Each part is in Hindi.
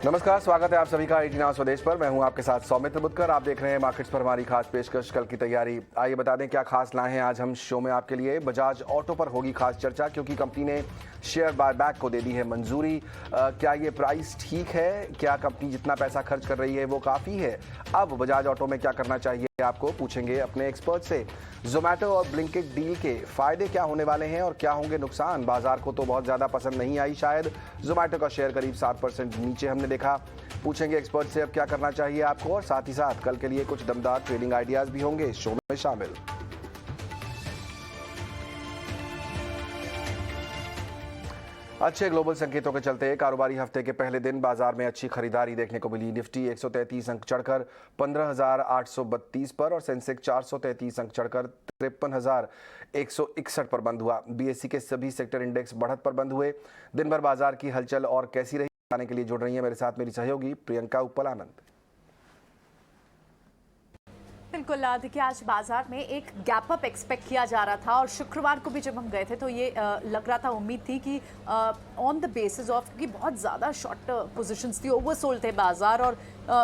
नमस्कार, स्वागत है आप सभी का 18 आवर स्वदेश पर। मैं हूं आपके साथ सौमित्र बुद्धकर। आप देख रहे हैं मार्केट्स पर हमारी खास पेशकश, कल की तैयारी। आइए बता दें क्या खास लाए हैं आज हम शो में आपके लिए। बजाज ऑटो पर होगी खास चर्चा क्योंकि कंपनी ने शेयर बायबैक को दे दी है मंजूरी। क्या ये प्राइस ठीक है? क्या कंपनी जितना पैसा खर्च कर रही है वो काफ़ी है? अब बजाज ऑटो में क्या करना चाहिए आपको पूछेंगे अपने एक्सपर्ट से। जोमैटो और ब्लिंकिट डील के फायदे क्या होने वाले हैं और क्या होंगे नुकसान? बाजार को तो बहुत ज़्यादा पसंद नहीं आई शायद। जोमैटो का शेयर करीब 7% नीचे हमने देखा। पूछेंगे एक्सपर्ट से अब क्या करना चाहिए आपको, और साथ ही साथ कल के लिए कुछ दमदार ट्रेडिंग आइडियाज भी होंगे इस शो में शामिल। अच्छे ग्लोबल संकेतों के चलते कारोबारी हफ्ते के पहले दिन बाजार में अच्छी खरीदारी देखने को मिली। निफ्टी 133 अंक चढ़कर 15,832 पर और सेंसेक्स 433 अंक चढ़कर 53,161 पर बंद हुआ। बीएसई के सभी सेक्टर इंडेक्स बढ़त पर बंद हुए। दिन भर बाजार की हलचल और कैसी रही जानने के लिए जुड़ रही है मेरे साथ मेरी सहयोगी प्रियंका उपल आनंद। बिल्कुल, देखिए आज बाजार में एक गैप अप एक्सपेक्ट किया जा रहा था और शुक्रवार को भी जब हम गए थे तो ये लग रहा था, उम्मीद थी कि ऑन द बेसिस ऑफ कि बहुत ज़्यादा शॉर्ट पोजीशंस थी, ओवरसोल्ड थे बाजार और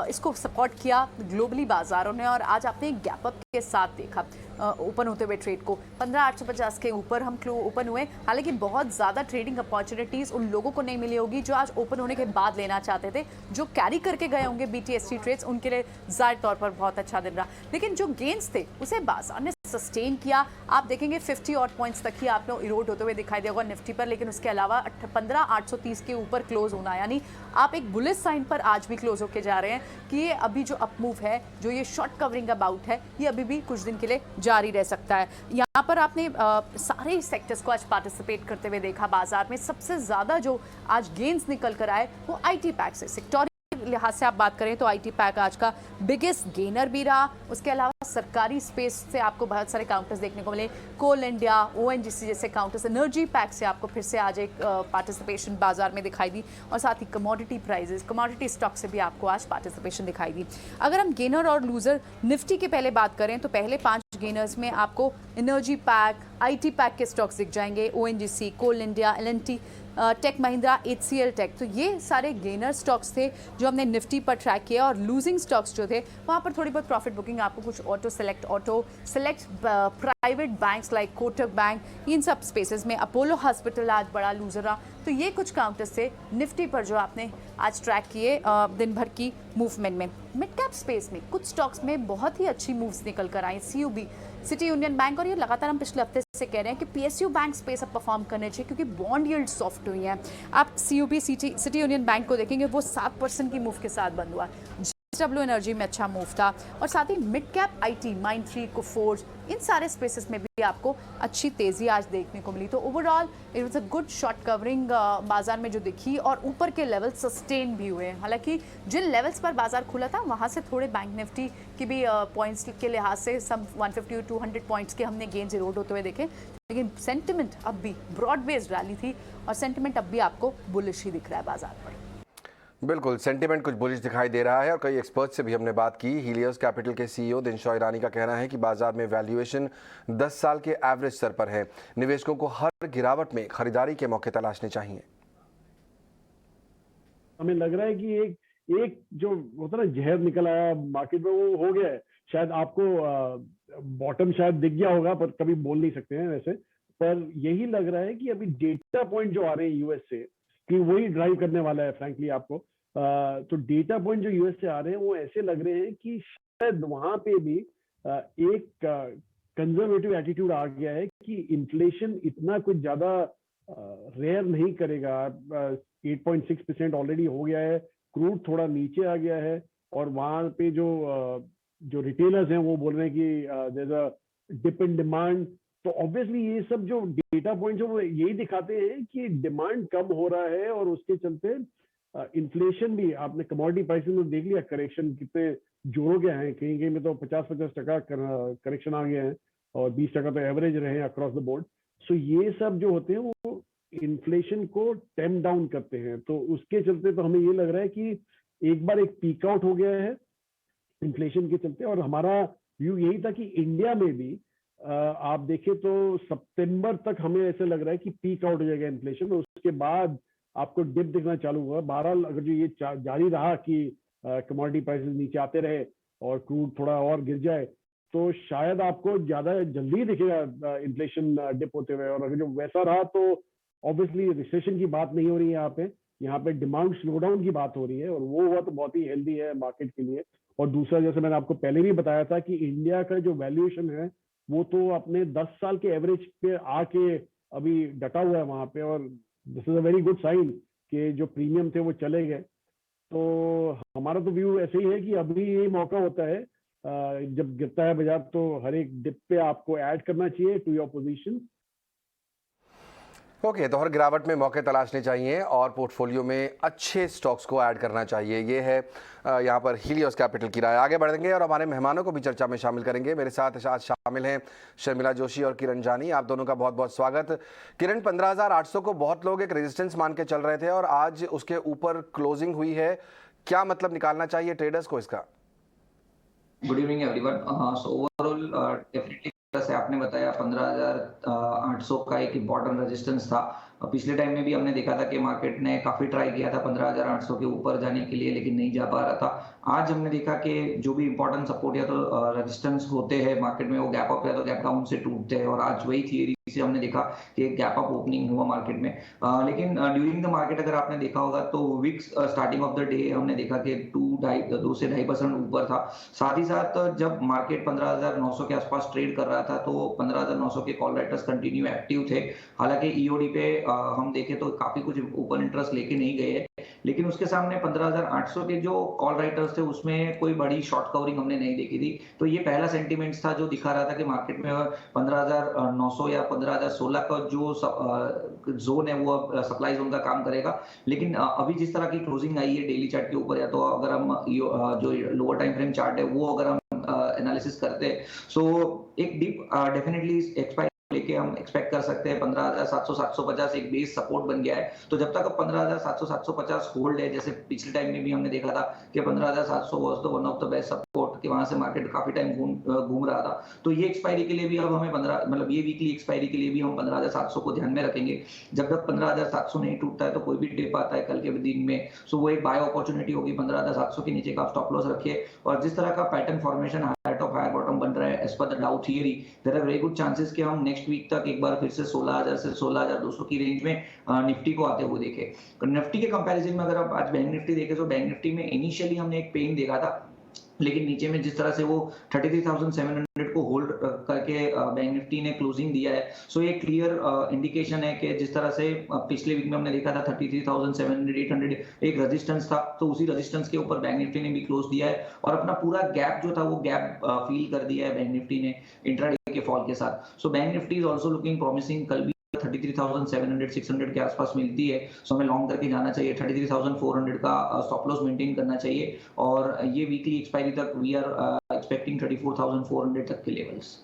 इसको सपोर्ट किया ग्लोबली बाजारों ने। और आज आपने एक गैप अप के साथ देखा ओपन होते हुए ट्रेड को 15,850 के ऊपर हम ओपन हुए। हालांकि बहुत ज़्यादा ट्रेडिंग अपॉर्चुनिटीज़ उन लोगों को नहीं मिली होगी जो आज ओपन होने के बाद लेना चाहते थे, जो कैरी करके गए होंगे बीटीएसटी ट्रेड्स, उनके लिए जाहिर तौर पर बहुत अच्छा दिन रहा। लेकिन जो गेन्स थे उसे बाजार ने सस्टेन किया। आप देखेंगे 50 और पॉइंट्स तक ही आपको इरोड होते हुए दिखाई देगा निफ्टी पर, लेकिन उसके अलावा 15,830 के ऊपर क्लोज होना, यानी आप एक बुलिश साइन पर आज भी क्लोज होके जा रहे हैं कि ये अभी जो अप मूव है, जो ये शॉर्ट कवरिंग अबाउट है, ये अभी भी कुछ दिन के लिए जारी रह सकता है। यहाँ पर आपने सारे सेक्टर्स को आज पार्टिसिपेट करते हुए देखा। बाजार में सबसे ज्यादा जो आज गेन्स निकल कर आए वो आईटी पैक से। सेक्टोरियल लिहाज से आप बात करें तो आईटी पैक आज का बिगेस्ट गेनर भी रहा। उसके अलावा सरकारी स्पेस से आपको बहुत सारे काउंटर्स देखने को मिले। कोल इंडिया, ओएनजीसी जैसे काउंटर्स, एनर्जी पैक से आपको फिर से आज एक पार्टिसिपेशन बाजार में दिखाई दी। और साथ ही कमोडिटी प्राइजेस, कमोडिटी स्टॉक से भी आपको आज पार्टिसिपेशन दिखाई दी। अगर हम गेनर और लूजर निफ्टी की पहले बात करें तो पहले 5 गेनर्स में आपको एनर्जी पैक, आईटी पैक के स्टॉक्स दिख जाएंगे। ONGC, Coal India, L and T, Tech Mahindra, HCL Tech, तो ये सारे गेनर स्टॉक्स थे जो हमने निफ्टी पर ट्रैक किया। और लूजिंग स्टॉक्स जो थे वहाँ पर थोड़ी बहुत प्रॉफिट बुकिंग आपको कुछ auto select private banks like Kotak Bank, इन सब स्पेसेस में अपोलो हॉस्पिटल आज बड़ा लूजर रहा। तो ये कुछ काउंटर्स थे निफ्टी पर जो आपने आज ट्रैक किए दिन भर की मूवमेंट में। मिड कैप स्पेस में कुछ स्टॉक्स में बहुत ही अच्छी मूव्स निकल कर आई। सीयूबी, सिटी यूनियन बैंक, और ये लगातार हम पिछले हफ्ते से कह रहे हैं कि पीएसयू बैंक स्पेस अब परफॉर्म करने चाहिए क्योंकि बॉन्ड यील्ड सॉफ्ट हुई है। आप सीयूबी, सिटी यूनियन बैंक को देखेंगे वो 7% की मूव के साथ बंद हुआ। डब्ल्यू एनर्जी में अच्छा मूव था। और साथ ही मिड कैप आईटी, माइंड3, कोफोर्ज, इन सारे स्पेसेस में भी आपको अच्छी तेजी आज देखने को मिली। तो overall it was a good short covering बाजार में जो दिखी, और ऊपर के लेवल सस्टेन भी हुए। हालांकि जिन लेवल्स पर बाजार खुला था वहां से थोड़े बैंक निफ्टी की भी पॉइंट्स के लिहाज से सम 150-200 पॉइंट्स के हमने गेन्स इरोड होते हुए देखे। लेकिन सेंटिमेंट अब भी ब्रॉड बेस्ड रैली थी और सेंटिमेंट अब भी आपको बुलिश ही दिख रहा है बाजार पर। बिल्कुल, सेंटीमेंट कुछ बुलिश दिखाई दे रहा है और कई एक्सपर्ट से भी हमने बात की। हीलियोस कैपिटल के सीईओ दिनशॉ ईरानी का कहना है कि बाजार में वैल्यूएशन 10 साल के एवरेज स्तर पर है। निवेशकों को हर गिरावट में खरीदारी के मौके तलाशने चाहिए। हमें लग रहा है कि एक जो होता है ना जहर निकल आया मार्केट में, वो हो गया है। शायद आपको बॉटम शायद दिख गया होगा, पर कभी बोल नहीं सकते हैं वैसे। पर यही लग रहा है कि अभी डेटा पॉइंट जो आ रहे हैं यूएस से, कि वही ड्राइव करने वाला है फ्रैंकली आपको। तो डेटा पॉइंट जो यूएस से आ रहे हैं वो ऐसे लग रहे हैं कि शायद वहां पे भी एक कंजर्वेटिव एटीट्यूड आ गया है कि इन्फ्लेशन इतना कुछ ज्यादा रेयर नहीं करेगा। 8.6% ऑलरेडी हो गया है, क्रूड थोड़ा नीचे आ गया है, और वहां पे जो रिटेलर्स हैं वो बोल रहे हैं कि there is a dip in demand. तो ऑब्वियसली ये सब जो डेटा पॉइंट्स हैं वो यही दिखाते हैं कि डिमांड कम हो रहा है, और उसके चलते इन्फ्लेशन भी, आपने कमोडिटी प्राइसेस में देख लिया करेक्शन कितने जोरों के हैं। कहीं कहीं में तो 50-50% करेक्शन आ गए हैं, और 20% तो एवरेज रहे हैं अक्रॉस द बोर्ड। सो ये सब जो होते हैं वो इन्फ्लेशन को टेम डाउन करते हैं। तो उसके चलते तो हमें ये लग रहा है कि एक बार एक पीक आउट हो गया है इन्फ्लेशन के चलते। और हमारा व्यू यही था कि इंडिया में भी आप देखें तो सितंबर तक हमें ऐसे लग रहा है कि पीक आउट हो जाएगा इन्फ्लेशन, और उसके बाद आपको डिप दिखना चालू हुआ। बहरहाल अगर जो ये जारी रहा कि कमोडिटी प्राइसेस नीचे आते रहे और क्रूड थोड़ा और गिर जाए, तो शायद आपको ज्यादा जल्दी दिखेगा इन्फ्लेशन डिप होते हुए। और अगर जो वैसा रहा तो ऑब्वियसली रिसेशन की बात नहीं हो रही है, यहाँ पे डिमांड स्लोडाउन की बात हो रही है, और वो हुआ तो बहुत ही हेल्दी है मार्केट के लिए। और दूसरा, जैसे मैंने आपको पहले भी बताया था कि इंडिया का जो वैल्यूएशन है वो तो अपने 10 साल के एवरेज पे आके अभी डटा हुआ है वहां पे, और this is a very good sign कि जो प्रीमियम थे वो चले गए। तो हमारा तो व्यू ऐसे ही है कि अभी यही मौका होता है, जब गिरता है बाजार तो हर एक डिप पे आपको ऐड करना चाहिए टू योर पोजीशन। ओके, तो हर गिरावट में मौके तलाशने चाहिए और पोर्टफोलियो में अच्छे स्टॉक्स को ऐड करना चाहिए। ये है यहाँ पर हीलियोस कैपिटल की राय। आगे बढ़ेंगे और हमारे मेहमानों को भी चर्चा में शामिल करेंगे। मेरे साथ आज शामिल हैं शर्मिला जोशी और किरण जानी। आप दोनों का बहुत बहुत स्वागत। किरण, 15,800 को बहुत लोग एक रेजिस्टेंस मान के चल रहे थे और आज उसके ऊपर क्लोजिंग हुई है। क्या मतलब निकालना चाहिए ट्रेडर्स को इसका? Good evening everyone. So overall definitely जैसे आपने बताया 15,800 का एक इम्पॉर्टेंट रेजिस्टेंस था। पिछले टाइम में भी हमने देखा था कि मार्केट ने काफी ट्राई किया था 15,800 के ऊपर जाने के लिए, लेकिन नहीं जा पा रहा था। आज हमने देखा कि जो भी इंपॉर्टेंट सपोर्ट या तो रेजिस्टेंस होते हैं मार्केट में, वो गैप अप या तो गैप डाउन से टूटते हैं, और आज वही थियरी से हमने देखा कि एक गैप अप ओपनिंग हुआ मार्केट में। लेकिन ड्यूरिंग द मार्केट अगर आपने देखा होगा तो weeks starting of the day हमने देखा कि 2 से 2.5% ऊपर था। साथ ही साथ जब मार्केट 15,900 के आसपास ट्रेड कर रहा था तो 15,900 के कॉल राइटर्स कंटिन्यू एक्टिव थे। हालांकि ईओडी पे हम देखें तो काफी कुछ ओपन इंटरेस्ट लेके नहीं गए, लेकिन उसके सामने 15,800 के जो कॉल राइटर्स थे उसमें कोई बड़ी शॉर्ट कवरिंग हमने नहीं देखी थी। तो ये पहला सेंटीमेंट्स था जो दिखा रहा था कि मार्केट में 15,900 या 15,016 का जो जोन है वो सप्लाई जोन का काम करेगा। लेकिन अभी जिस तरह की क्लोजिंग आई है डेली चार्ट के ऊपर, या तो अगर हम जो लोअर टाइम फ्रेम चार्ट है वो अगर हम एनालिसिस करते हैं, सो एक डीप डेफिनेटली एक्सपायर लेके हम एक्सपेक्ट कर सकते हैं। 15,700-750 एक बेस सपोर्ट बन गया है। तो जब तक 15,700-750 होल्ड है, जैसे पिछले टाइम में भी हमने देखा था कि 15,700 was the one of the best support, कि वहां से मार्केट काफी टाइम घूम रहा था। तो ये एक्सपायरी के लिए भी अब हमें ये वीकली एक्सपायरी के लिए भी हम 15,700 को ध्यान में रखेंगे। जब तक 15,700 नहीं टूटता है तो कोई भी डिप आता है कल के दिन में, सो वो एक बाय अपॉर्चुनिटी होगी। 15,700 के नीचे का आप स्टॉप लॉस रखिए, और जिस तरह का pattern formation higher top higher bottom बन रहा है एज पर the Dow theory, there are very good chances कि हम नेक्स्ट वीक तक एक बार फिर से 16,000 से 16,200 की रेंज में निफ्टी को आते हुए देखे। निफ्टी के कंपैरिजन में अगर आप आज बैंक निफ्टी देखें तो बैंक निफ्टी में इनिशियली हमने एक पेन देखा था, लेकिन नीचे में जिस तरह से वो 33,700 को होल्ड करके बैंक निफ्टी ने क्लोजिंग दिया है, सो ये क्लियर इंडिकेशन है कि जिस तरह से पिछले वीक में हमने देखा था 33,700 800 एक रेजिस्टेंस था, तो उसी रेजिस्टेंस के ऊपर बैंक निफ्टी ने भी क्लोज दिया है और अपना पूरा गैप जो था वो गैप फील कर दिया है बैंक निफ्टी ने इंट्राडे के फॉल के साथ। So bank Nifty is also looking promising. कल भी 33,700-600 के आसपास मिलती है, सो हमें लॉन्ग करके जाना चाहिए। 33,400 का स्टॉप लॉस मेंटेन करना चाहिए, और ये वीकली एक्सपायरी तक वी आर एक्सपेक्टिंग 34,400 तक के लेवल्स।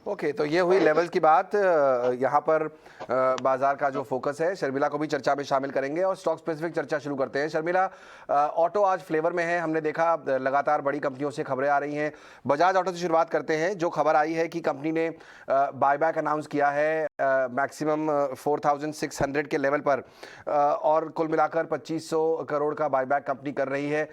ओके, तो ये हुई लेवल्स की बात। यहाँ पर बाजार का जो फोकस है, शर्मिला को भी चर्चा में शामिल करेंगे और स्टॉक स्पेसिफिक चर्चा शुरू करते हैं। शर्मिला, ऑटो आज फ्लेवर में है। हमने देखा लगातार बड़ी कंपनियों से खबरें आ रही हैं। बजाज ऑटो से शुरुआत करते हैं। जो खबर आई है कि कंपनी ने बायबैक अनाउंस किया है मैक्सिमम 4,600 के लेवल पर, और कुल मिलाकर 2,500 करोड़ का बायबैक कंपनी कर रही है।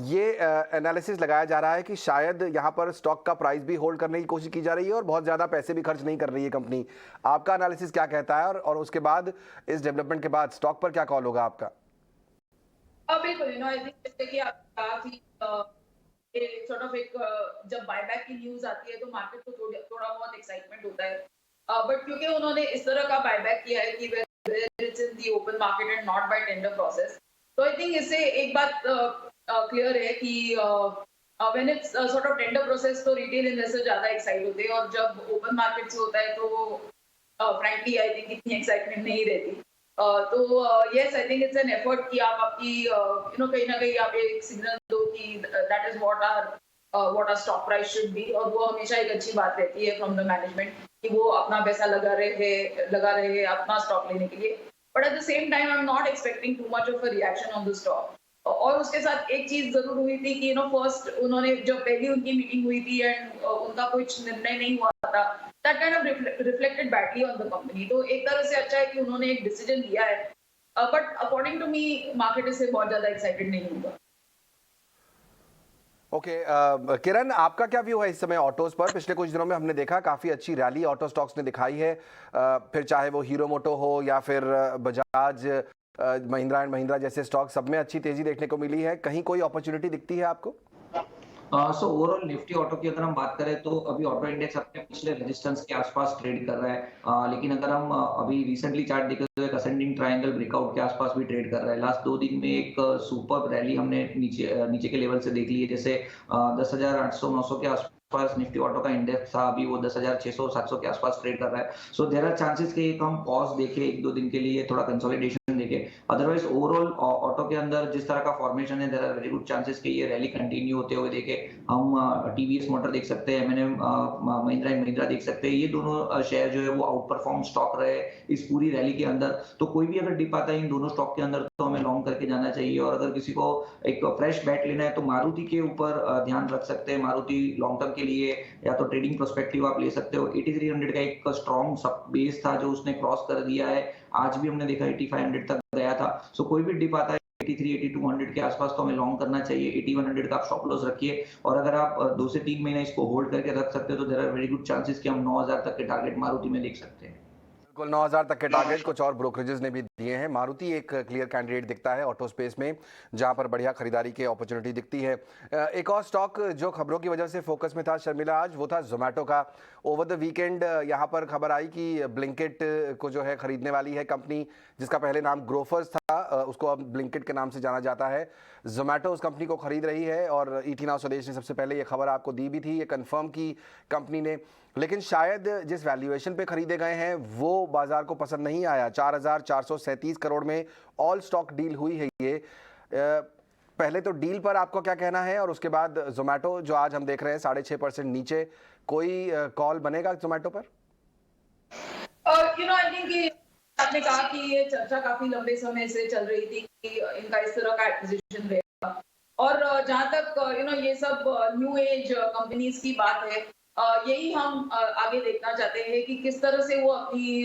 ये एनालिसिस लगाया जा रहा है कि शायद यहाँ पर स्टॉक का प्राइस भी होल्ड करने की कोशिश की जा रही है और बहुत ज़्यादा पैसे भी खर्च नहीं कर रही है कंपनी। आपका एनालिसिस क्या कहता है, और उसके बाद इस डेवलपमेंट के बाद स्टॉक पर क्या कॉल होगा आपका? बिल्कुल, आई थिंक जैसे कि आप कहा कि सॉर्ट ऑफ एक जब बायबैक की न्यूज़ आती है तो मार्केट को थोड़ा बहुत एक्साइटमेंट होता है, बट क्योंकि उन्होंने इस तरह का बायबैक किया है कि it's in the open market and not by tender process, तो आई थिंक इससे एक बात क्लियर है कि when it's sort of tender process तो रिटेल इन्वेस्टर ज्यादा एक्साइट होते हैं, और जब ओपन मार्केट से होता है तो फ्रैंकली आई थिंक इतनी एक्साइटमेंट नहीं रहती। तो yes, I think it's an effort कि आप आपकी कहीं ना कहीं आप एक सिग्नल दो कि that is what our stock price should be, और वो हमेशा एक अच्छी बात रहती है फ्रॉम द मैनेजमेंट कि वो अपना पैसा लगा रहे हैं अपना स्टॉक लेने के लिए। But at the same time I am not expecting too much of a reaction on the stock. और उसके साथ एक चीज जरूर हुई थी कि फर्स्ट उन्होंने जब पहली उनकी मीटिंग हुई थी एंड उनका कुछ निर्णय नहीं हुआ था, that kind of reflected badly on the company. तो एक तरह से अच्छा है कि उन्होंने एक डिसीजन लिया है but according to me market इससे बहुत ज्यादा एक्साइटेड नहीं होगा। ओके किरण, आपका क्या व्यू है इस समय ऑटोज पर? पिछले कुछ दिनों में हमने देखा काफी अच्छी रैली ऑटो स्टॉक्स ने दिखाई है, फिर चाहे वो हीरो मोटो हो या फिर बजाज महिंद्रा एंड महिंद्रा जैसे स्टॉक, सब में अच्छी तेजी देखने को मिली है। कहीं कोई अपॉर्चुनिटी दिखती है आपको? सो ओवरऑल निफ्टी ऑटो की अगर हम बात करें तो अभी ऑटो इंडेक्स अपने पिछले रेजिस्टेंस के आसपास ट्रेड कर रहा है, लेकिन अगर हम अभी रिसेंटली चार्ट देखें तो एक असेंडिंग ट्रायंगल ब्रेकआउट के आसपास भी ट्रेड कर रहा है। लास्ट 2 दिन में एक सुपर रैली हमने नीचे के लेवल से देख ली है, जैसे 10,800-900 के आसपास निफ्टी ऑटो का इंडेक्स था, अभी वो 10,600-700 के आसपास ट्रेड कर रहा है। सो देयर आर चांसेस कि हम पॉज देखें 1-2 दिन के लिए, थोड़ा कंसोलिडेशन देखें। अदरवाइज ओवरऑल ऑटो के अंदर जिस तरह का फॉर्मेशन है, there are very good chances कि ये रैली कंटिन्यू होते हुए देखे। हम टीवीएस मोटर देख सकते हैं, M&M महिंद्रा एंड महिंद्रा देख सकते हैं, ये दोनों शेयर जो है वो आउट परफॉर्म स्टॉक रहे इस पूरी रैली के अंदर। तो कोई भी अगर डिप आता है इन दोनों स्टॉक के अंदर तो हमें लॉन्ग करके जाना चाहिए। और अगर किसी को एक फ्रेश बैट लेना है तो मारुति के ऊपर ध्यान रख सकते हैं। मारुति लॉन्ग टर्म के लिए या तो ट्रेडिंग पर्सपेक्टिव आप ले सकते हो। 8300 का एक स्ट्रॉन्ग सब बेस था जो उसने क्रॉस कर दिया है, आज भी हमने देखा 8500 तक गया था। सो कोई भी डिप आता है 83-8200 के आसपास तो हमें लॉन्ग करना चाहिए। 8100 का आप स्टॉप लॉस रखिए, और अगर आप 2 से 3 महीने इसको होल्ड करके रख सकते हो तो there are very good chances कि हम 9000 तक के टारगेट मारुति में देख सकते हैं। बिल्कुल 9000 तक के टारगेट कुछ और ब्रोकरेजेस ने भी दिए हैं। मारुति एक क्लियर कैंडिडेट दिखता है ऑटो स्पेस में, जहां पर बढ़िया खरीदारी की अपॉर्चुनिटी दिखती है। एक और स्टॉक जो खबरों की वजह से फोकस में था शर्मिला आज, वो था जोमेटो का। ओवर द वीकेंड यहां पर खबर आई कि ब्लिंकिट को जो है खरीदने वाली है कंपनी, जिसका पहले नाम ग्रोफर्स था, उसको अब ब्लिंकिट के नाम से जाना जाता है। जोमेटो उस कंपनी को खरीद रही है और ईटी नाउ स्वदेश ने सबसे पहले ये खबर आपको दी भी थी, ये कंफर्म की कंपनी ने। लेकिन शायद जिस वैल्यूएशन पे खरीदे गए हैं वो बाजार को पसंद नहीं आया। 4,437 करोड़ में ऑल स्टॉक डील हुई है ये। पहले तो डील पर आपको क्या कहना है, और उसके बाद जोमेटो जो आज हम देख रहे हैं 6.5% नीचे, कोई कॉल बनेगा जोमेटो पर? आई थिंक कि आपने कहा कि ये चर्चा काफी लंबे समय से चल रही थी कि इनका इस तरह का एक्विजिशन रहेगा, और जहां तक ये सब न्यू एज कंपनीज की बात है, यही हम आगे देखना चाहते हैं कि किस तरह से वो अपनी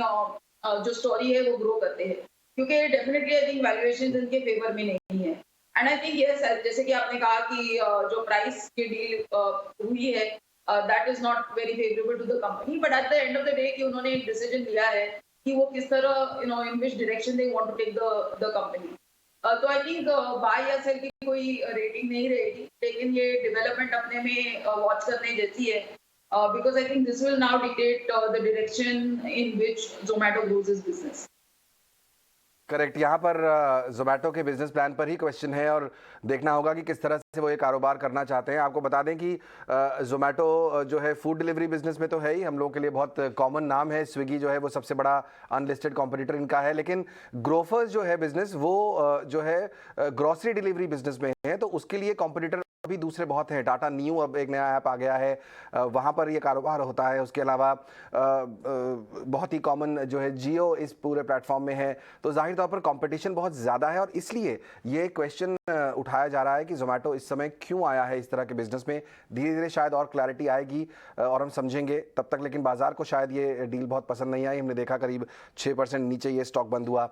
जो स्टोरी है वो ग्रो करते हैं, क्योंकि डेफिनेटली आई थिंक वैल्यूएशन इनके फेवर में नहीं है। एंड आई थिंक यस, जैसे कि आपने कहा कि जो प्राइस की डील हुई है that is not very favourable to the company, but at the end of the day कि उन्होंने एक डिसीजन लिया है कि वो किस तरह in which direction they want to take the company. तो आई थिंक बाय या सेल की कोई रेटिंग नहीं रहेगी, लेकिन ये डेवलपमेंट अपने में वॉच करने जैसी है, because I think this will now dictate the direction in which Zomato grows its business. Correct, यहाँ पर जोमेटो के बिजनेस प्लान पर ही क्वेश्चन है और देखना होगा कि किस तरह से वो ये कारोबार करना चाहते हैं। आपको बता दें कि जोमेटो जो है फूड डिलीवरी बिजनेस में तो है ही, हम लोगों के लिए बहुत कॉमन नाम है। स्विगी जो है वो सबसे बड़ा अनलिस्टेड कॉम्पिटिटर इनका है, लेकिन ग्रोफर्स जो है बिजनेस वो जो है ग्रोसरी डिलीवरी बिजनेस में है, तो उसके लिए कॉम्पिटिटर अभी दूसरे बहुत हैं। टाटा न्यू अब एक नया ऐप आ गया है, वहाँ पर ये कारोबार होता है। उसके अलावा बहुत ही कॉमन जो है जियो इस पूरे प्लेटफॉर्म में है, तो जाहिर तौर पर कंपटीशन बहुत ज़्यादा है और इसलिए ये क्वेश्चन उठाया जा रहा है कि जोमेटो इस समय क्यों आया है इस तरह के बिजनेस में। धीरे धीरे शायद और क्लैरिटी आएगी और हम समझेंगे, तब तक लेकिन बाजार को शायद ये डील बहुत पसंद नहीं आई। हमने देखा करीब 6% नीचे ये स्टॉक बंद हुआ।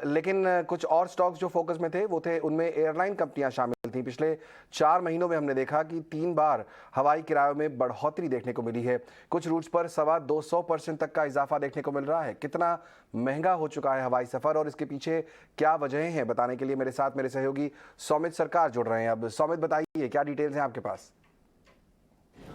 लेकिन कुछ और स्टॉक्स जो फोकस में थे वो थे, उनमें एयरलाइन कंपनियां शामिल थी। पिछले 4 महीनों में हमने देखा कि 3 बार हवाई किरायों में बढ़ोतरी देखने को मिली है। कुछ रूट्स पर 225% तक का इजाफा देखने को मिल रहा है। कितना महंगा हो चुका है हवाई सफर और इसके पीछे क्या वजहें हैं, बताने के लिए मेरे साथ मेरे सहयोगी सौमित सरकार जुड़ रहे हैं। अब सौमित बताइए क्या डिटेल्स हैं आपके पास?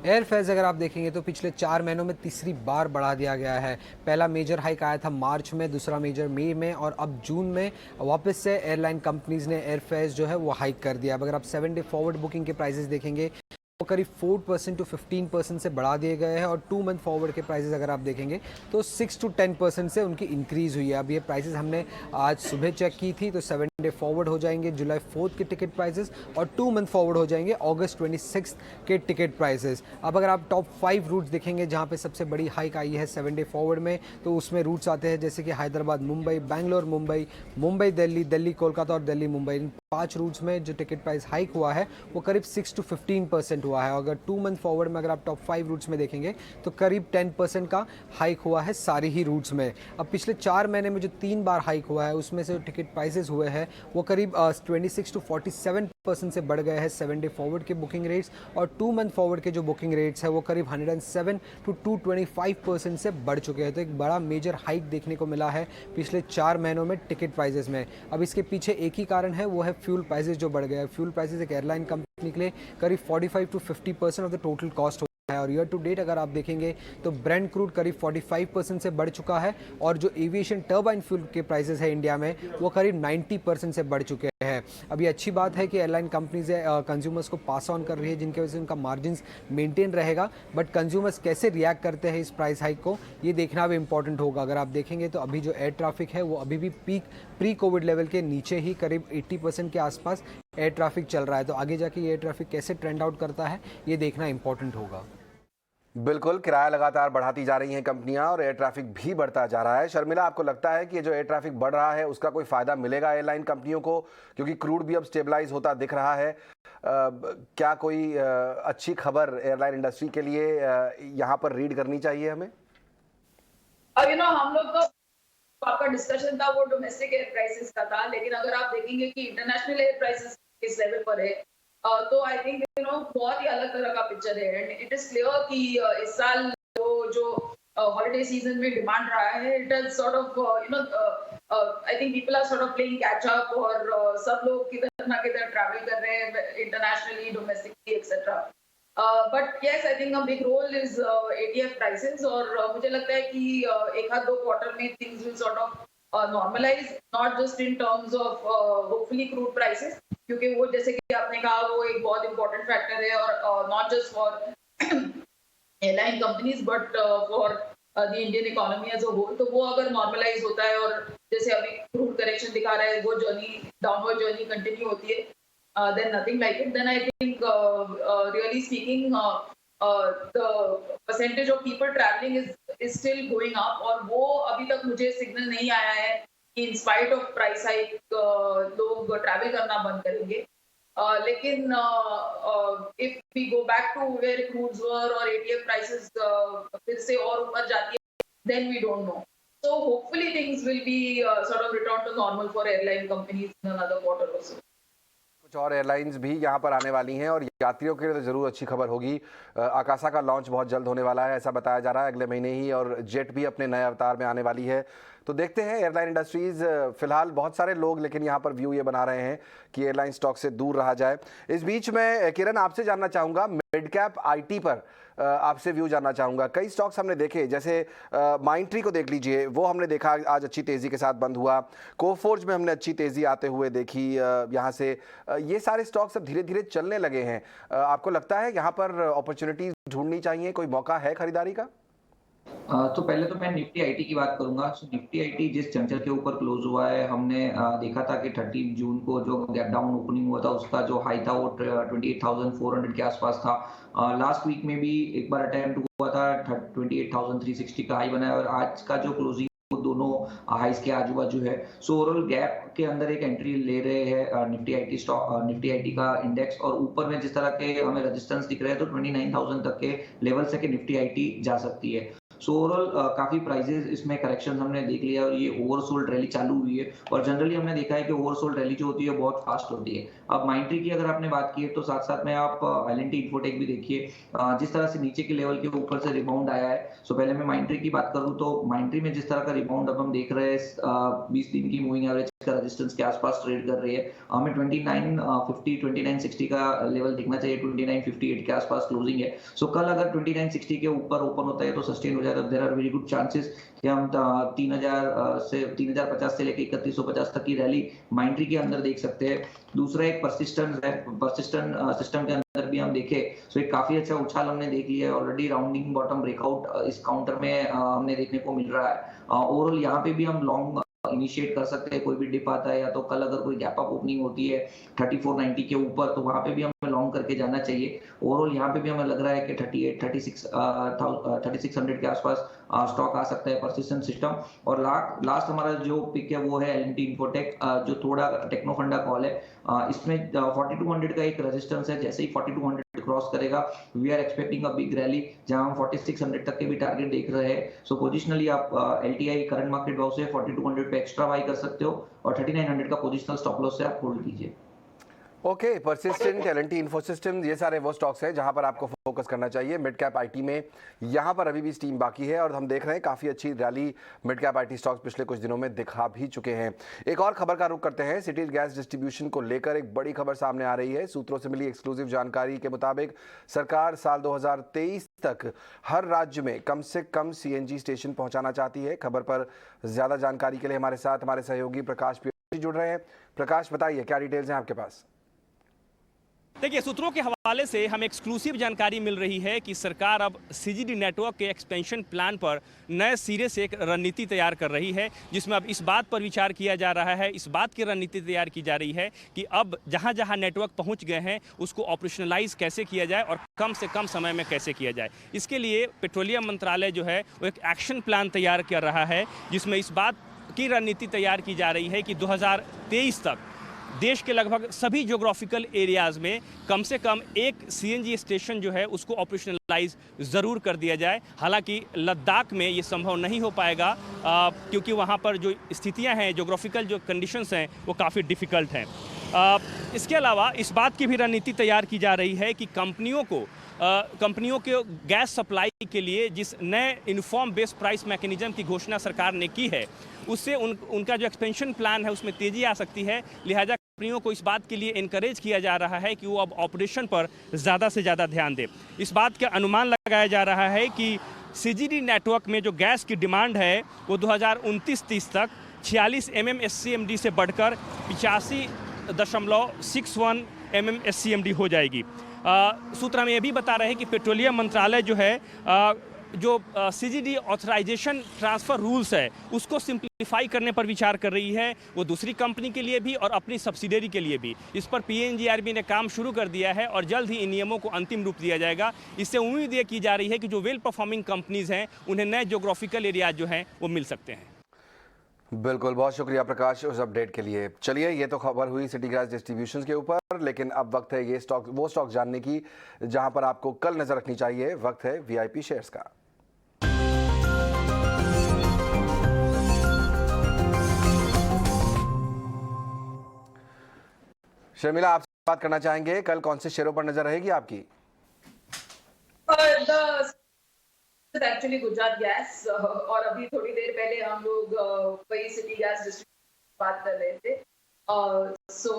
एयर फेयर्स अगर आप देखेंगे तो पिछले 4 महीनों में तीसरी बार बढ़ा दिया गया है। पहला मेजर हाइक आया था मार्च में, दूसरा मेजर मई में, और अब जून में वापस से एयरलाइन कंपनीज ने एयर फेयर्स जो है वो हाइक कर दिया। अब अगर आप 7 डे फॉरवर्ड बुकिंग के प्राइसेस देखेंगे वो करीब 4% to 15% से बढ़ा दिए गए हैं, और 2 मंथ फॉरवर्ड के प्राइसेस अगर आप देखेंगे तो 6 to 10% से उनकी इंक्रीज़ हुई है। अब ये प्राइसेस हमने आज सुबह चेक की थी, तो 7 डे फॉरवर्ड हो जाएंगे जुलाई 4 के टिकट प्राइसेस, और 2 मंथ फॉरवर्ड हो जाएंगे अगस्त 26 के टिकट प्राइसेस। अब अगर आप टॉप 5 रूट्स देखेंगे जहाँ पे सबसे बड़ी हाइक आई है 7 डे फॉरवर्ड में, तो उसमें रूट्स आते हैं जैसे कि हैदराबाद मुंबई, बैंगलोर मुंबई, मुंबई दिल्ली, दिल्ली कोलकाता और दिल्ली मुंबई। इन 5 रूट्स में जो टिकट प्राइस हाइक हुआ है वो करीब 6 to 15% हुआ है। अगर 2 मंथ फॉरवर्ड में अगर आप टॉप 5 रूट्स में देखेंगे तो करीब 10% का हाइक हुआ है सारे ही रूट्स में। अब पिछले 4 महीने में जो 3 बार हाइक हुआ है उसमें से जो टिकट प्राइसेस हुए हैं वो करीब 26 to 47% से बढ़ गए हैं 7 डे फॉरवर्ड के बुकिंग रेट्स, और 2 मंथ फॉरवर्ड के जो बुकिंग रेट्स है वो करीब 107 to 225% से बढ़ चुके हैं। तो एक बड़ा मेजर हाइक देखने को मिला है पिछले 4 महीनों में टिकट प्राइसेस में। अब इसके पीछे एक ही कारण है, वो है फ्यूल प्राइसेस जो बढ़ गया है। फ्यूल प्राइसेस एक एयरलाइन कंपनी के लिए करीब 45 to 50% of the total cost है, और ईयर टू डेट अगर आप देखेंगे तो ब्रेंट क्रूड करीब 45% से बढ़ चुका है, और जो एविएशन टर्बाइन फ्यूल के प्राइसेस है इंडिया में वो करीब 90% से बढ़ चुके हैं। अब ये अच्छी बात है कि एयरलाइन कंपनीज कंज्यूमर्स को पास ऑन कर रही है, जिनकी वजह से उनका मार्जिन्स मेंटेन रहेगा, बट कंज्यूमर्स कैसे रिएक्ट करते हैं इस प्राइस हाइक को ये देखना भी इंपॉर्टेंट होगा। अगर आप देखेंगे तो अभी जो एयर ट्रैफिक है वो अभी भी पीक प्री कोविड लेवल के नीचे ही करीब 80% के आसपास एयर ट्रैफिक चल रहा है। तो आगे जाके ये एयर ट्रैफिक कैसे ट्रेंड आउट करता है ये देखना इंपॉर्टेंट होगा। बिल्कुल, किराया लगातार बढ़ाती जा रही हैं कंपनियां और एयर ट्रैफिक भी बढ़ता जा रहा है। शर्मिला, आपको लगता है कि ये जो एयर ट्रैफिक बढ़ रहा है उसका कोई फायदा मिलेगा एयरलाइन कंपनियों को, क्योंकि क्रूड भी अब स्टेबलाइज होता दिख रहा है? क्या कोई अच्छी खबर एयरलाइन इंडस्ट्री के लिए यहाँ पर रीड करनी चाहिए हमें? हम लोग तो आपका डिस्कशन था वो डोमेस्टिक एयर प्राइसेस का था, लेकिन अगर आप देखेंगे कि इंटरनेशनल एयर प्राइसेस किस लेवल पर है तो आई थिंक बहुत ही अलग तरह का पिक्चर है। एंड इट इज क्लियर कि इस साल जो हॉलिडे सीजन में डिमांड रहा है, it is sort of I think people are sort of playing catch up, और सब लोग किधर ना किधर ट्रैवल कर रहे हैं internationally, domestically etcetera. But yes, I think a big role is ATF prices, और मुझे लगता है कि एक आध 2 क्वार्टर में things will sort of normalise, not just in terms of hopefully crude prices, क्योंकि वो जैसे कि आपने कहा वो एक बहुत इंपॉर्टेंट फैक्टर है, और not just for airline companies but for the Indian economy as a whole. तो वो अगर नॉर्मलाइज होता है और जैसे अभी क्रूड करेक्शन दिखा रहा है, वो जर्नी डाउनवर्ड जर्नी कंटिन्यू होती है, then nothing like it, then I think really speaking the percentage of people traveling is still going up, और वो अभी तक मुझे सिग्नल नहीं आया है कि in spite of price hike लोग ट्रैवल करना बंद करेंगे। लेकिन if we go back to where crudes were और ATF prices फिर से और ऊपर जाती है, then we don't know. So hopefully things will be sort of return to normal for airline companies in another quarter or so. कुछ और एयरलाइंस भी यहाँ पर आने वाली हैं और यात्रियों के लिए तो ज़रूर अच्छी खबर होगी। आकाशा का लॉन्च बहुत जल्द होने वाला है, ऐसा बताया जा रहा है अगले महीने ही, और जेट भी अपने नए अवतार में आने वाली है। तो देखते हैं एयरलाइन इंडस्ट्रीज़, फिलहाल बहुत सारे लोग लेकिन यहाँ पर व्यू ये बना रहे हैं कि एयरलाइन स्टॉक से दूर रहा जाए। इस बीच में किरण, आपसे जानना चाहूँगा मिड कैप IT पर आपसे व्यू जानना चाहूँगा। कई स्टॉक्स हमने देखे, जैसे माइंडट्री को देख लीजिए, वो हमने देखा आज अच्छी तेज़ी के साथ बंद हुआ। कोफोर्ज में हमने अच्छी तेज़ी आते हुए देखी यहाँ से। ये सारे स्टॉक्स अब धीरे धीरे चलने लगे हैं। आपको लगता है यहाँ पर अपॉर्चुनिटीज ढूंढनी चाहिए, कोई मौका है खरीदारी का? तो पहले तो मैं निफ्टी IT की बात करूंगा। निफ्टी IT जिस जंक्शन के ऊपर क्लोज हुआ है, हमने देखा था कि 30 जून को जो गैप डाउन ओपनिंग हुआ था उसका जो हाई था वो 28,400 के आसपास था। लास्ट वीक में भी एक बार अटेम्प्ट हुआ था, 28,360 का हाई बना है, और आज का जो क्लोजिंग वो दोनों हाइस के आजू बाजू है। सो ओवरऑल गैप के अंदर एक एंट्री ले रहे हैं Nifty IT stock, Nifty IT का इंडेक्स, और ऊपर में जिस तरह के हमें रेजिस्टेंस दिख रहे हैं तो 29,000 तक के लेवल से निफ्टी IT जा सकती है। सो ओवरऑल काफी प्राइसेस इसमें करेक्शन हमने देख लिया, और ये ओवरसोल्ड रैली चालू हुई है, और जनरली हमने देखा है कि ओवरसोल्ड रैली जो होती है बहुत फास्ट होती है। अब माइंडट्री की अगर आपने बात की है तो साथ साथ में आप L&T इन्फोटेक भी देखिए, जिस तरह से नीचे के लेवल के ऊपर से रिबाउंड आया है। सो पहले मैं माइंडट्री की बात करूं तो माइंडट्री में जिस तरह का रिबाउंड अब हम देख रहे हैं, 20 दिन की मूविंग एवरेज का रेजिस्टेंस के आसपास ट्रेड कर रही है। हमें 2950 2960 का लेवल दिखना चाहिए, 2958 के आसपास क्लोजिंग है। सो कल अगर 2960 के ऊपर ओपन होता है तो सस्टेन हो जाएगा। There are very good chances कि हम 3050 से लेकर 3150 तक की रैली माइंडट्री के अंदर देख सकते हैं। दूसरा एक परसिस्टेंट है, परसिस्टेंट सिस्टम के अंदर भी हम देखें तो एक काफी अच्छा उछाल हमने देख लिया है ऑलरेडी। राउंडिंग बॉटम ब्रेकआउट इस काउंटर में हमने देखने को मिल रहा है। ओवरऑल यहाँ पे भी हम लॉन्ग इनिशिएट कर सकते हैं, कोई भी डिप आता है या तो कल अगर कोई गैप अप ओपनिंग होती है 3490 के ऊपर तो वहां पे भी हमें लॉन्ग करके जाना चाहिए। ओवरऑल यहाँ पे भी हमें लग रहा है कि 3600 के आसपास स्टॉक आ सकता है परसिस्टेंट सिस्टम। और लास्ट हमारा जो पिक है वो है एल&टी इन्फोटेक, जो थोड़ा टेक्नो फंडा कॉल है। इसमें 4200 का एक रेजिस्टेंस है, जैसे ही 4200 क्रॉस करेगा we are expecting a big rally, जहां हम 4600 तक के भी टारगेट देख रहे हैं। सो पोजिशनली आप एलटीआई करंट मार्केट भाव से 4200 पे एक्स्ट्रा बाई कर सकते हो और 3900 का पोजिशनल स्टॉप लॉस से आप होल्ड कीजिए। ओके, परसिस्टेंट, एल&टी इन्फोसिस्टम, ये सारे वो स्टॉक्स हैं जहां पर आपको फोकस करना चाहिए। मिड कैप आईटी में यहां पर अभी भी स्टीम बाकी है और हम देख रहे हैं काफ़ी अच्छी rally mid cap IT stocks पिछले कुछ दिनों में दिखा भी चुके हैं। एक और खबर का रुख करते हैं। सिटी गैस डिस्ट्रीब्यूशन को लेकर एक बड़ी खबर सामने आ रही है। सूत्रों से मिली एक्सक्लूसिव जानकारी के मुताबिक सरकार साल 2023 तक हर राज्य में कम से कम सीएनजी स्टेशन पहुंचाना चाहती है। खबर पर ज़्यादा जानकारी के लिए हमारे साथ हमारे सहयोगी प्रकाश पी जुड़ रहे हैं। प्रकाश, बताइए क्या डिटेल्स हैं आपके पास? देखिए, सूत्रों के हवाले से हमें एक्सक्लूसिव जानकारी मिल रही है कि सरकार अब सीजीडी नेटवर्क के एक्सपेंशन प्लान पर नए सिरे से एक रणनीति तैयार कर रही है, जिसमें अब इस बात पर विचार किया जा रहा है, इस बात की रणनीति तैयार की जा रही है कि अब जहां जहां नेटवर्क पहुंच गए हैं उसको ऑपरेशनलाइज कैसे किया जाए और कम से कम समय में कैसे किया जाए। इसके लिए पेट्रोलियम मंत्रालय जो है वो एक एक्शन प्लान तैयार कर रहा है, जिसमें इस बात की रणनीति तैयार की जा रही है कि 2023 तक देश के लगभग सभी ज्योग्राफिकल एरियाज में कम से कम एक सीएनजी स्टेशन जो है उसको ऑपरेशनलाइज ज़रूर कर दिया जाए। हालांकि लद्दाख में ये संभव नहीं हो पाएगा क्योंकि वहाँ पर जो स्थितियाँ हैं, ज्योग्राफिकल जो कंडीशंस हैं वो काफ़ी डिफ़िकल्ट हैं। इसके अलावा इस बात की भी रणनीति तैयार की जा रही है कि कंपनियों के गैस सप्लाई के लिए जिस नए यूनिफॉर्म बेस प्राइस मैकेनिज्म की घोषणा सरकार ने की है उससे उनका जो एक्सपेंशन प्लान है उसमें तेज़ी आ सकती है। लिहाजा कंपनियों को इस बात के लिए इनकरेज किया जा रहा है कि वो अब ऑपरेशन पर ज़्यादा से ज़्यादा ध्यान दें। इस बात का अनुमान लगाया जा रहा है कि सीजीडी नेटवर्क में जो गैस की डिमांड है वो 2029-30 तक 46 MMSCMD से बढ़कर 85.61 MMSCMD हो जाएगी। सूत्र हमें यह भी बता रहे हैं कि पेट्रोलियम मंत्रालय जो है जो सीजीडी ऑथराइजेशन ट्रांसफ़र रूल्स है उसको सिंप्लीफाई करने पर विचार कर रही है, वो दूसरी कंपनी के लिए भी और अपनी सब्सिडरी के लिए भी। इस पर पीएनजीआरबी ने काम शुरू कर दिया है और जल्द ही इन नियमों को अंतिम रूप दिया जाएगा। इससे उम्मीद ये की जा रही है कि जो वेल परफॉर्मिंग कंपनीज हैं उन्हें नए ज्योग्राफिकल एरिया जो हैं वो मिल सकते हैं। बिल्कुल, बहुत शुक्रिया प्रकाश उस अपडेट के लिए। चलिए, ये तो खबर हुई सिटी गैस डिस्ट्रीब्यूशन के ऊपर, लेकिन अब वक्त है ये वो स्टॉक जानने की जहां पर आपको कल नजर रखनी चाहिए। वक्त है वीआईपी शेयर्स का। शर्मिला, आपसे बात करना चाहेंगे, कल कौन से शेयरों पर नजर रहेगी आपकी? एक्चुअली गुजरात गैस, और अभी थोड़ी देर पहले हम लोग वही सिटी गैस डिस्ट्रीब्यूशन बात कर रहे थे। So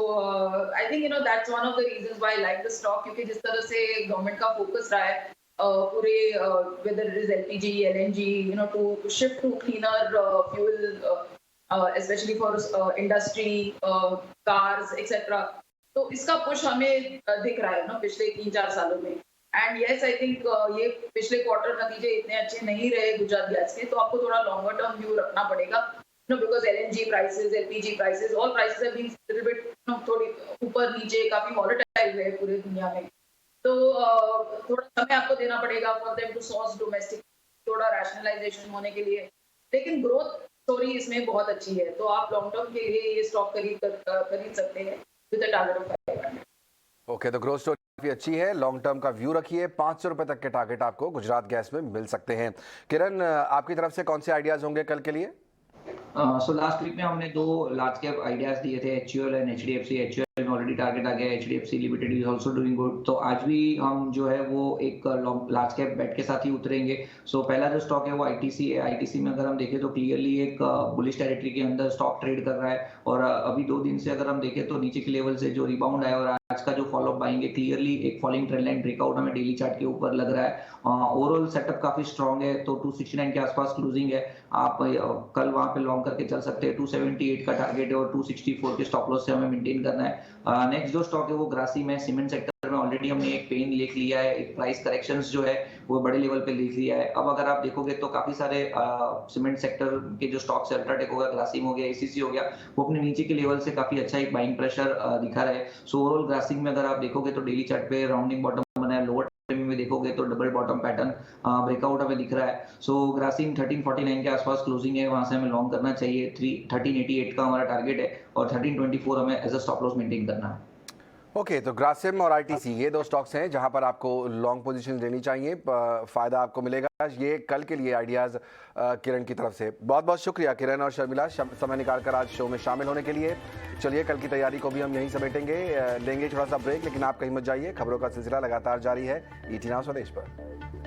I think that's one of the reasons why I like the stock, क्योंकि जिस तरह से गवर्नमेंट का फोकस रहा है पूरे whether it is LPG, LNG, to shift to cleaner fuel, specially for industry, cars etcetera, तो इसका पुश हमें दिख रहा है पिछले 3-4 सालों में। एंड यस, आई थिंक ये पिछले क्वार्टर नतीजे इतने अच्छे नहीं रहे गुजरात गैस के, तो आपको थोड़ा लॉन्गर टर्म व्यू रखना पड़ेगा, because LNG prices, LPG prices, all prices have been little bit थोड़ी ऊपर नीचे, काफी वॉलेटाइल रहे पूरे दुनिया में। तो थोड़ा समय आपको देना पड़ेगा for them to source domestic, थोड़ा रैशनलाइजेशन होने के लिए, लेकिन ग्रोथ स्टोरी इसमें बहुत अच्छी है, तो आप लॉन्ग टर्म के लिए ये स्टॉक खरीद सकते हैं with a target of 500। Okay, तो ग्रोथ स्टोरी काफी अच्छी है, लॉन्ग टर्म का व्यू रखिए। 500 रुपए तक के टारगेट आपको गुजरात गैस में मिल सकते हैं। किरण, आपकी तरफ से कौन से आइडियाज होंगे कल के लिए? सो लास्ट वीक में हमने 2 लार्ज कैप आइडियाज दिए थे, HUL एंड HDFC। HUL में ऑलरेडी टारगेट आ गया, HDFC limited is also doing good. तो आज भी हम जो है वो एक लार्ज कैप बेट के साथ ही उतरेंगे। सो पहला जो स्टॉक है वो ITC है। ITC में अगर हम देखें तो क्लियरली एक बुलिश टेरिटरी के अंदर स्टॉक ट्रेड कर रहा है, और अभी 2 दिन से अगर हम देखें तो नीचे के लेवल से जो रिबाउंड आया और आज का जो फॉलोअप बाइंग है, क्लियरली एक फॉलिंग ट्रेंड लाइन ब्रेकआउट हमें डेली चार्ट के ऊपर लग रहा है। ओवरऑल सेटअप काफी स्ट्रांग है, तो 269 के आसपास क्लोजिंग है, आप कल वहां पे लॉन्ग करके चल सकते हैं। 278 का टारगेट है और 264 के स्टॉप लॉस से हमें मेंटेन करना है। नेक्स्ट जो स्टॉक है वो ग्रासिम है, सीमेंट सेक्टर में ऑलरेडी हमने एक पेन लिख लिया है, एक प्राइस करेक्शंस जो है वो बड़े लेवल पे लिख लिया है। अब अगर आप देखोगे तो काफी सारे सीमेंट सेक्टर के जो स्टॉक्स है, अल्ट्राटेक हो गया, ग्रासिम हो गया, एसीसी हो गया, वो अपने नीचे के लेवल से काफी अच्छा एक बाइंग प्रेशर दिखा रहा है। सो ओवरऑल ग्रासिम में अगर आप देखोगे तो डेली चार्ट पे राउंडिंग बॉटम बना है, लोअर में देखोगे तो डबल बॉटम पैटर्न ब्रेकआउट हमें दिख रहा है। सो ग्रासिम 1349 के आसपास क्लोजिंग है, वहां से हमें लॉन्ग करना चाहिए। 1388 का हमारा टारगेट है और 1324 हमें as a stop loss maintain करना है। ओके, तो ग्रासिम और आईटीसी ये दो स्टॉक्स हैं जहां पर आपको लॉन्ग पोजीशन लेनी चाहिए, फायदा आपको मिलेगा। ये कल के लिए आइडियाज किरण की तरफ से। बहुत बहुत शुक्रिया किरण और शर्मिला, समय निकालकर आज शो में शामिल होने के लिए। चलिए, कल की तैयारी को भी हम यहीं समेटेंगे, लेंगे थोड़ा सा ब्रेक, लेकिन आप कहीं मत जाइए, खबरों का सिलसिला लगातार जारी है ईटी नाउ स्वदेश पर।